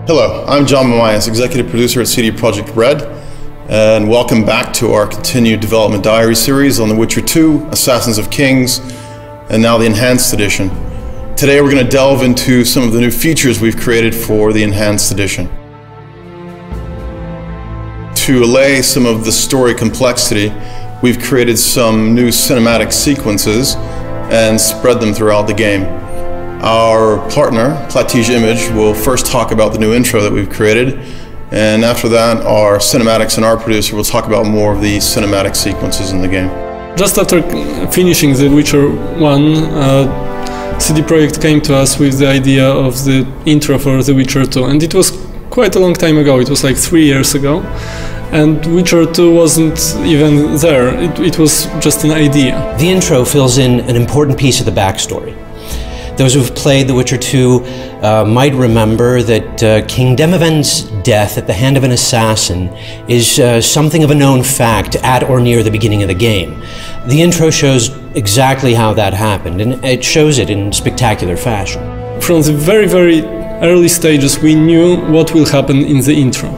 Hello, I'm John Mamias, Executive Producer at CD Projekt Red, and welcome back to our continued development diary series on The Witcher 2, Assassins of Kings, and now the Enhanced Edition. Today we're going to delve into some of the new features we've created for the Enhanced Edition. To allay some of the story complexity, we've created some new cinematic sequences and spread them throughout the game. Our partner, Plattige Image, will first talk about the new intro that we've created, and after that our cinematics and art producer will talk about more of the cinematic sequences in the game. Just after finishing The Witcher 1, CD Projekt came to us with the idea of the intro for The Witcher 2, and it was quite a long time ago. It was like 3 years ago, and Witcher 2 wasn't even there. It was just an idea. The intro fills in an important piece of the backstory. Those who've played The Witcher 2 might remember that King Demavend's death at the hand of an assassin is something of a known fact at or near the beginning of the game. The intro shows exactly how that happened, and it shows it in spectacular fashion. From the very, very early stages, we knew what will happen in the intro.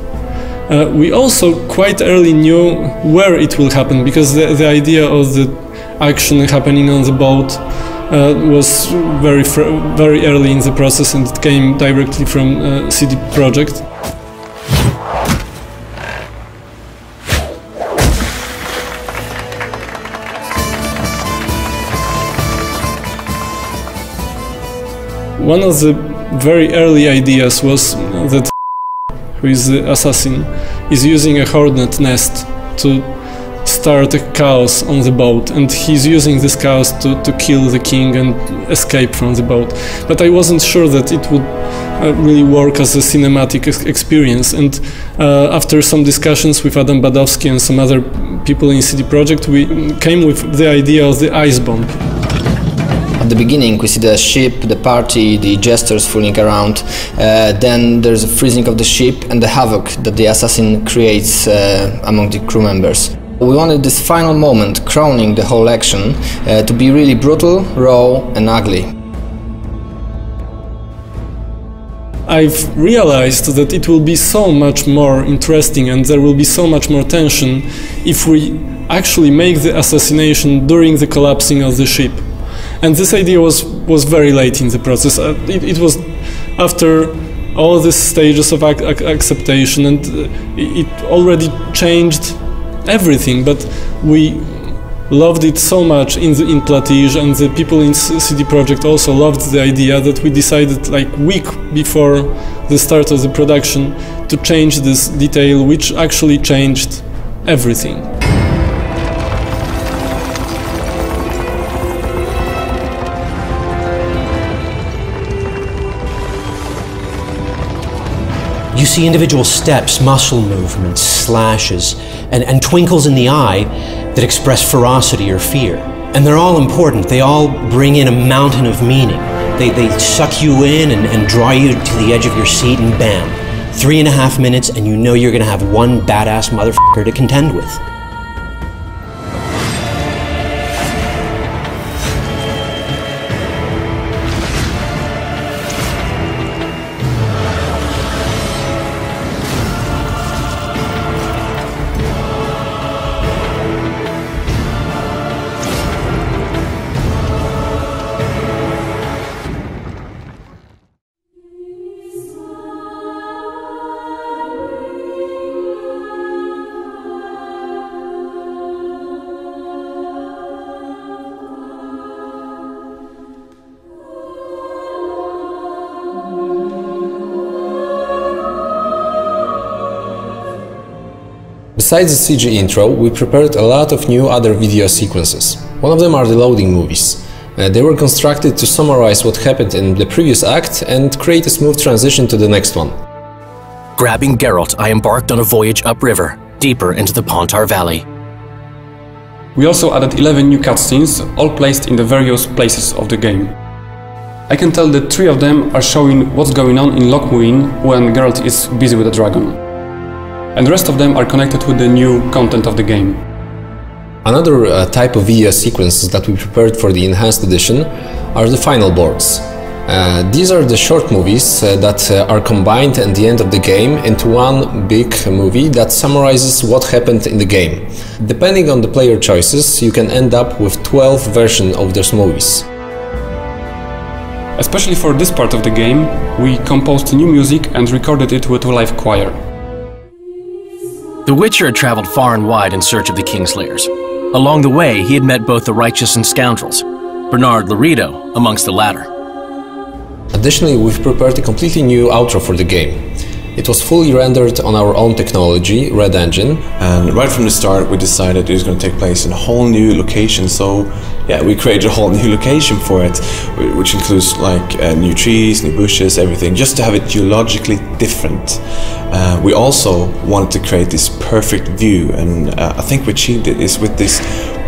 We also quite early knew where it will happen, because the idea of the action happening on the boat was very early in the process, and it came directly from CD Projekt. One of the very early ideas was that who is the assassin is using a hornet nest to start a chaos on the boat, and he's using this chaos to kill the king and escape from the boat. But I wasn't sure that it would really work as a cinematic experience, and after some discussions with Adam Badowski and some other people in CD Projekt, we came with the idea of the ice bomb. At the beginning we see the ship, the party, the jesters fooling around, then there's a freezing of the ship and the havoc that the assassin creates among the crew members. We wanted this final moment, crowning the whole action, to be really brutal, raw and ugly. I've realized that it will be so much more interesting and there will be so much more tension if we actually make the assassination during the collapsing of the ship. And this idea was very late in the process. It was after all these stages of acceptation, and it already changed everything, but we loved it so much in Plattige, and the people in CD Projekt also loved the idea, that we decided like a week before the start of the production to change this detail, which actually changed everything. You see individual steps, muscle movements, slashes, and twinkles in the eye that express ferocity or fear. And they're all important. They all bring in a mountain of meaning. They suck you in and draw you to the edge of your seat, and bam, 3.5 minutes and you know you're gonna have one badass motherfucker to contend with. Besides the CG intro, we prepared a lot of new other video sequences. One of them are the loading movies. They were constructed to summarize what happened in the previous act and create a smooth transition to the next one. Grabbing Geralt, I embarked on a voyage upriver, deeper into the Pontar Valley. We also added 11 new cutscenes, all placed in the various places of the game. I can tell that 3 of them are showing what's going on in Loch Muin when Geralt is busy with a dragon. And the rest of them are connected with the new content of the game. Another type of video sequences that we prepared for the Enhanced Edition are the final boards. These are the short movies that are combined at the end of the game into one big movie that summarizes what happened in the game. Depending on the player choices, you can end up with 12 versions of those movies. Especially for this part of the game, we composed new music and recorded it with a live choir. The Witcher had traveled far and wide in search of the Kingslayers. Along the way, he had met both the righteous and scoundrels, Bernard Laredo amongst the latter. Additionally, we've prepared a completely new outro for the game. It was fully rendered on our own technology, Red Engine. And right from the start we decided it was going to take place in a whole new location, so yeah, we created a whole new location for it, which includes like new trees, new bushes, everything, just to have it geologically different. We also wanted to create this perfect view, and I think we achieved it is with this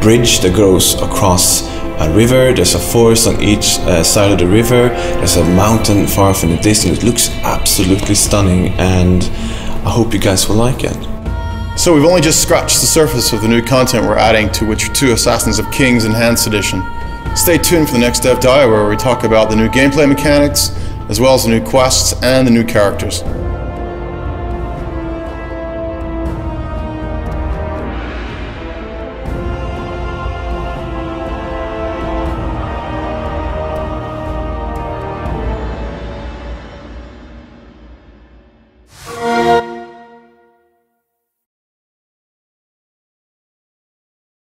bridge that goes across a river. There's a forest on each side of the river, there's a mountain far off in the distance. It looks absolutely stunning, and I hope you guys will like it. So we've only just scratched the surface of the new content we're adding to Witcher 2 Assassins of Kings Enhanced Edition. Stay tuned for the next Dev Dive, where we talk about the new gameplay mechanics, as well as the new quests and the new characters.